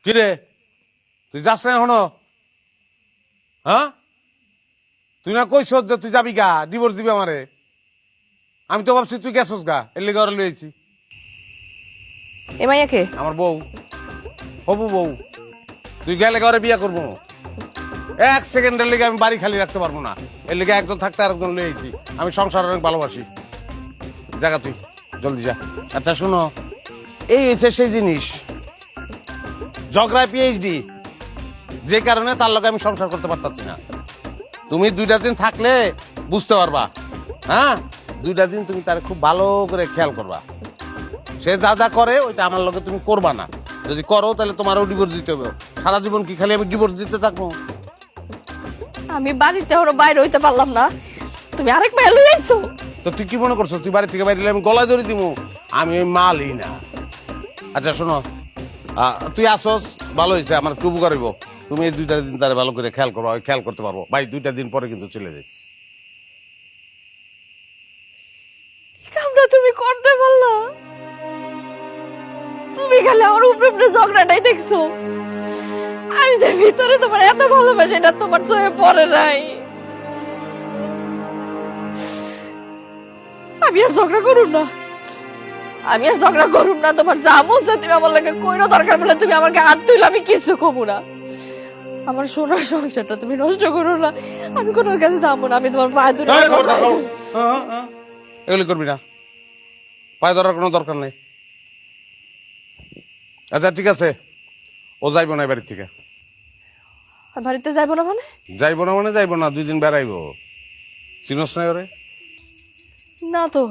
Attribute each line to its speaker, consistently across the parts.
Speaker 1: কিরে তুই যাস না এখনো? হ্যাঁ, তুই না কইস যে তুই যাবি গা, ডিভোর্স দিবি আমারে। আমি তো ভাবছি তুই গেছস গা, এর লেগে ওরা লইছি।
Speaker 2: এ মাইয়াকে
Speaker 1: আমার বউ, হবু বউ। তুই গেলে ঘরে বিয়া করবো, এক সেকেন্ডের লেগে আমি বাড়ি খালি রাখতে পারবো না। এর লেগে একজন থাকতে আরেকজন লইছি। আমি সংসার অনেক ভালোবাসি। জায়গা তুই জলদি যা। আচ্ছা শোনো, এই হচ্ছে সেই জিনিস, ঝগড়ায় পিএইচডি, যে কারণে তার লগে আমি সংসার করতে পারতাছি না। তুমি 2টা দিন থাকলে বুঝতে পারবা। হ্যাঁ, 2টা দিন তুমি তার খুব ভালো করে খেয়াল করবা। সে যা যা করে ওইটা আমার লগে তুমি করবা না। যদি করো তাহলে তোমারও ডিভোর্স দিতে হবে। সারা জীবন কি খালি আমি ডিভোর্স দিতে থাকবো?
Speaker 2: আমি বাড়িতে ওরা বাইরে হইতে পারলাম না, তুমি আরেক মাইয়া লই আইছো।
Speaker 1: তো তুই কি মনে করছো তুই বাড়ি থেকে বাইরে এলে আমি গলায় ধরে দিব? আমি ওই মালই না। আচ্ছা শোনো, তুই আসস ভালো হয়েছে, আমার একটু উপকার হইব। তুমি এই 2টা দিন তারা ভালো করে খেয়াল করবো, আমি খেয়াল করতে পারবো। ভাই 2টা দিন পরে কিন্তু চলে যাচ্ছি।
Speaker 2: কামটা তুমি করতে পারলা? তুমি খালি আমার উপরে উপরে ঝগড়াটাই দেখছো। আমি যে ভিতরে তোমার এত ভালোবাসি এটা তোমার চোখে পড়ে নাই। আমি আর ঝগড়া করুম না, আমি আর ঝগড়া করুম না। তোমার যা মন চায় তুমি আমার লাগে কইরো, দরকার পড়লে তুমি আমাকে হাত তুইলে আমি কিছু কমু না। আমার সোনার সংসারটা তুমি নষ্ট করো না। আমি কোনো কাছে যাবো না, আমি তোমার পায়ে ধরে।
Speaker 1: এগুলি করবি না, পায়ে ধরার কোনো দরকার নেই। আচ্ছা ঠিক আছে, ও যাইব না বাড়ি থেকে।
Speaker 2: বাড়িতে যাইবো না মানে?
Speaker 1: যাইব না মানে যাইব না, 2 দিন বেড়াইব। চিনস নাই ওরে?
Speaker 2: না তো।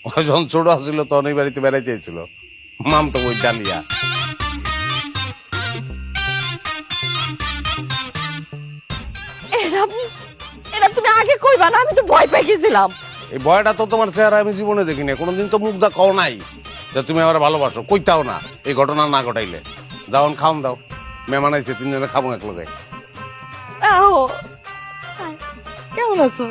Speaker 1: ও যখন ছোট আসছিল তখন এই বাড়িতে বেড়াইতে চাইছিল। মাম তো ওই ডালিয়া।
Speaker 2: এটা এটা তুমি আগে কইবা না, আমি তো ভয় পেয়ে গেছিলাম।
Speaker 1: এই ভয়টা তো তোমার চেহারা আমি জীবনে দেখিনি। কোনোদিন তো মুখ দা কও নাই যে তুমি আমার ভালোবাসো, কইতাও না এই ঘটনা না ঘটাইলে। যাওন খাওন দাও, মেহমান আইছে, 3 জনে খাবো এক লগে।
Speaker 2: আও কেমন আছো?